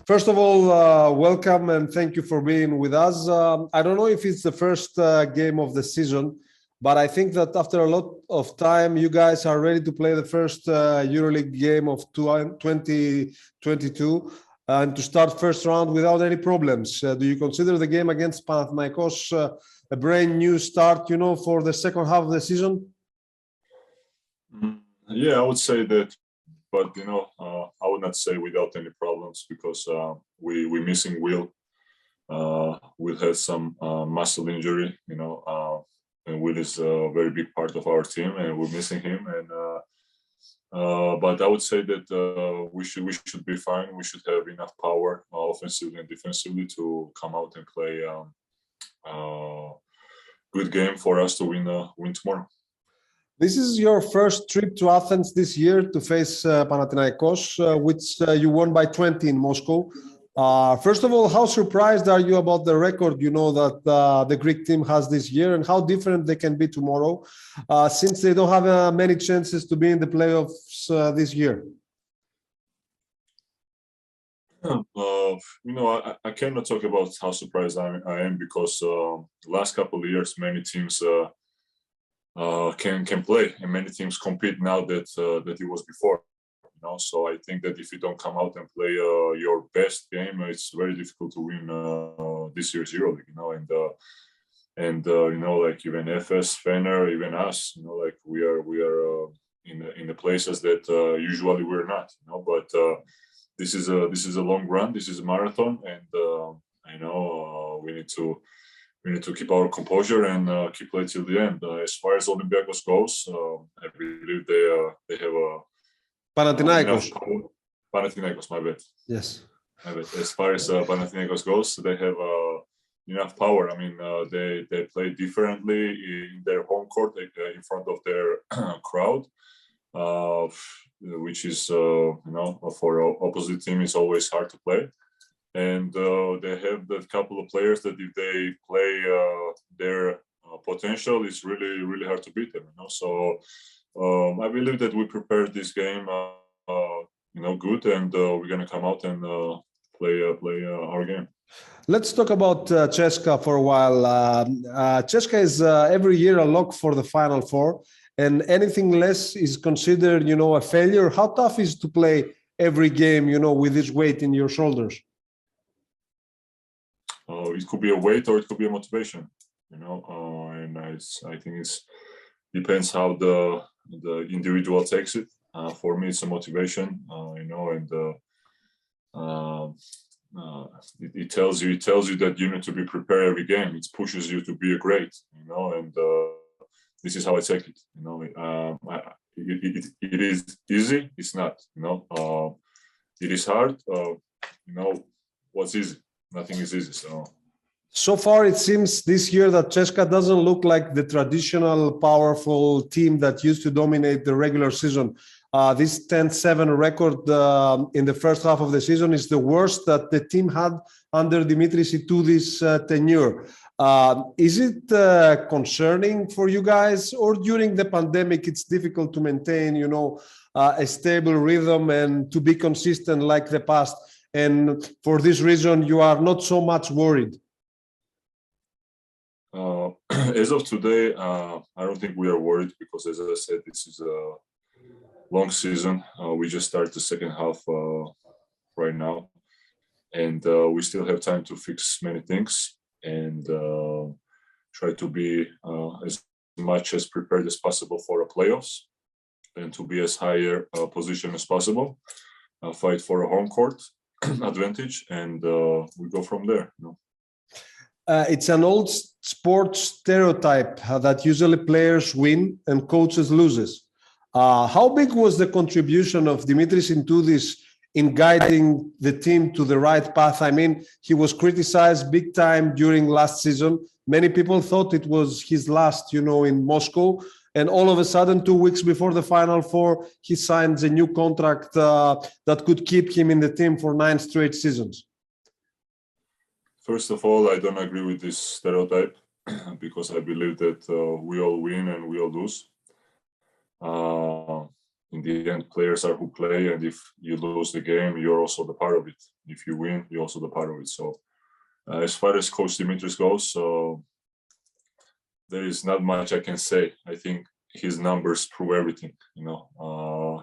First of all, welcome and thank you for being with us. I don't know if it's the first game of the season, but I think that after a lot of time, you guys are ready to play the first EuroLeague game of 2022 and to start first round without any problems. Do you consider the game against Panαθηναϊκός a brand new start, for the second half of the season? Yeah, I would say that, but I would not say without any problems, because we missing Will. Will has some muscle injury, and Will is a very big part of our team, and we're missing him. And but I would say that we should be fine. We should have enough power, offensively and defensively, to come out and play good game for us to win tomorrow. This is your first trip to Athens this year to face Panathinaikos, which you won by 20 in Moscow. First of all, how surprised are you about the record that the Greek team has this year, and how different they can be tomorrow, since they don't have many chances to be in the playoffs this year? I cannot talk about how surprised I am, because last couple of years many teams can play, and many teams compete now that it was before. So I think that if you don't come out and play your best game, it's very difficult to win this year's EuroLeague. And like even FS, Fener, even us, like we are in the places that usually we're not. But this is a long run. This is a marathon, and we need to keep our composure and keep playing till the end. As far as Olympiacos goes, I believe they have a Panathinaikos. Panathinaikos, my bad. Yes. My bad. As far as Panathinaikos goes, they have enough power. I mean, they play differently in their home court, in front of their crowd, which is for opposite team is always hard to play. And they have that couple of players that if they play their potential, it's really, really hard to beat them. So I believe that we prepared this game, good, and we're gonna come out and play our game. Let's talk about ΤΣΣΚΑ for a while. ΤΣΣΚΑ is every year a lock for the Final Four, and anything less is considered, a failure. How tough is it to play every game, with this weight in your shoulders? It could be a weight or it could be a motivation, and I think it depends how the individual takes it. For me, it's a motivation, and it tells you that you need to be prepared every game. It pushes you to be great, and this is how I take it. It is easy. It's not. It is hard. What's easy? Nothing is easy. So far, it seems this year that ΤΣΣΚΑ doesn't look like the traditional powerful team that used to dominate the regular season. This 10-7 record in the first half of the season is the worst that the team had under Dimitris Itúdis' tenure. Is it concerning for you guys, or during the pandemic it's difficult to maintain, a stable rhythm and to be consistent like the past? And for this reason, you are not so much worried? As of today, I don't think we are worried, because, as I said, this is a long season. We just started the second half right now, and we still have time to fix many things and try to be as much as prepared as possible for the playoffs, and to be as higher position as possible, fight for a home court advantage, and we go from there. It's an old sports stereotype that usually players win and coaches loses. How big was the contribution of Dimitris Itoudis in guiding the team to the right path? I mean, he was criticized big time during last season. Many people thought it was his last, in Moscow. And all of a sudden, 2 weeks before the Final Four, he signs a new contract that could keep him in the team for 9 straight seasons. First of all, I don't agree with this stereotype, because I believe that we all win and we all lose. in the end, players are who play, and if you lose the game, you're also the part of it. If you win, you're also the part of it. So as far as Coach Dimitris goes, there is not much I can say. I think his numbers prove everything.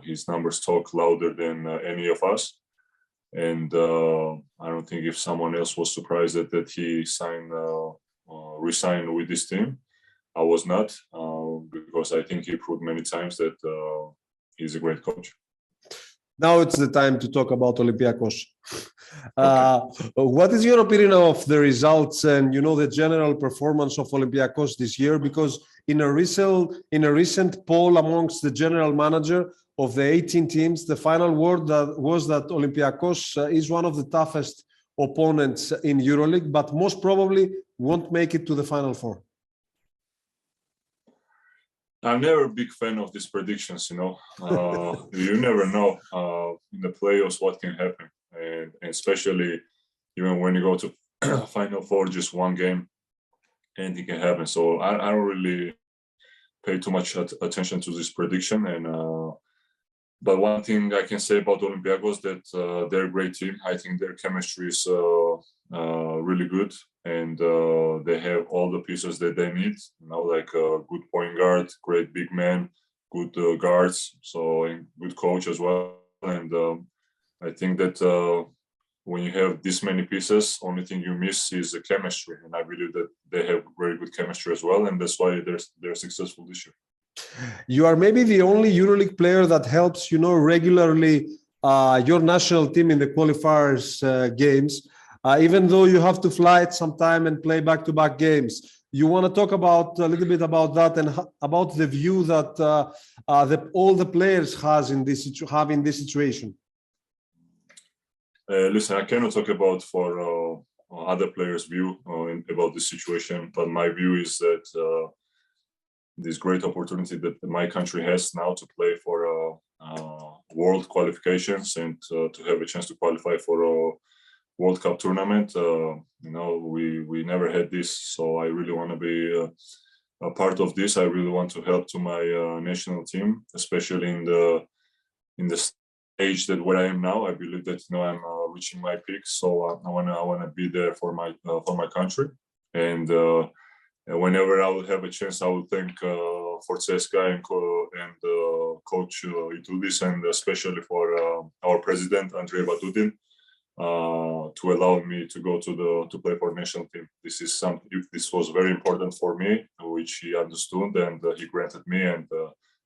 His numbers talk louder than any of us. And I don't think if someone else was surprised that he resigned with this team, I was not, because I think he proved many times that he's a great coach. Now it's the time to talk about Olympiacos. Okay. What is your opinion of the results and the general performance of Olympiacos this year? Because in a recent poll amongst the general manager of the 18 teams, the final word was that Olympiacos is one of the toughest opponents in EuroLeague, but most probably won't make it to the Final Four. I'm never a big fan of these predictions. You never know in the playoffs what can happen, and especially even when you go to Final Four, just one game, anything can happen. So I don't really pay too much attention to this prediction. But one thing I can say about Olympiacos that they're a great team. I think their chemistry is really good, and they have all the pieces that they need. Like a good point guard, great big man, good guards, and good coach as well. And I think that when you have this many pieces, only thing you miss is the chemistry. And I believe that they have very good chemistry as well, and that's why they're successful this year. You are maybe the only EuroLeague player that helps, regularly your national team in the qualifiers games, even though you have to fly at some time and play back-to-back games. You want to talk about a little bit about that and about the view that all the players have in this situation? Listen, I cannot talk about for other players' view about this situation, but my view is that this great opportunity that my country has now to play for world qualifications and to have a chance to qualify for a World Cup tournament. We never had this, so I really want to be a part of this. I really want to help to my national team, especially in the stage that where I am now. I believe that I'm reaching my peak, so I want to be there for my country. And whenever I will have a chance, I will thank for ΤΣΣΚΑ and Coach Ιτούδη, and especially for our president Andrei Batudin to allow me to go to play for national team. This was very important for me, which he understood and he granted me, and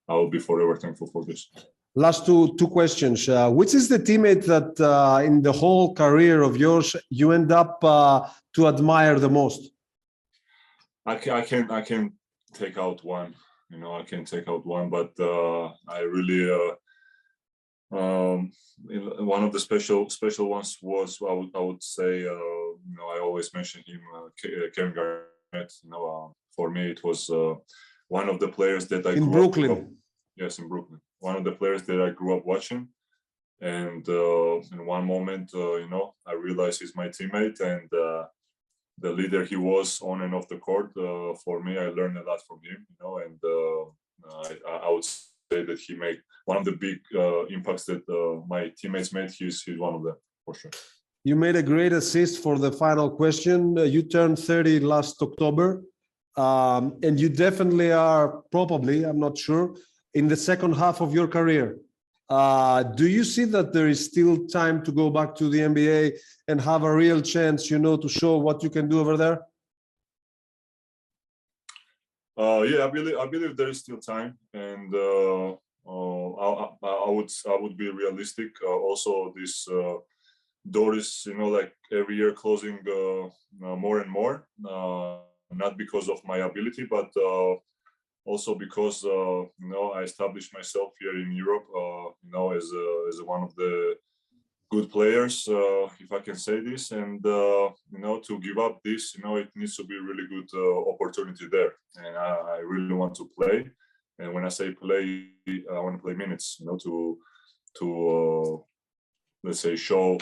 I will be forever thankful for this. Last two questions. Which is the teammate that in the whole career of yours you end up to admire the most? I can take out one. I can take out one, but I really one of the special ones was I would say I always mention him, Kevin Garnett. For me it was one of the players that I in Brooklyn. Yes, in Brooklyn. One of the players that I grew up watching, and in one moment, I realized he's my teammate, and the leader he was on and off the court. For me, I learned a lot from him, and I would say that he made one of the big impacts that my teammates made. He's one of them, for sure. You made a great assist for the final question. You turned 30 last October, and you definitely are probably, I'm not sure, in the second half of your career. Do you see that there is still time to go back to the NBA and have a real chance, to show what you can do over there? Yeah, I believe there is still time, and I would be realistic. Also, this door is, like every year closing more and more. Not because of my ability, but also because I established myself here in Europe, as one of the good players, if I can say this, and to give up this, it needs to be a really good opportunity there, and I really want to play. And when I say play, I want to play minutes, to let's say show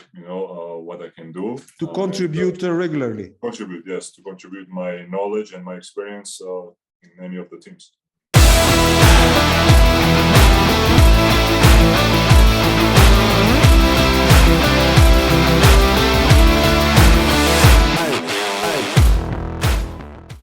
what I can do, to contribute regularly. Contribute, yes, to contribute my knowledge and my experience in any of the teams.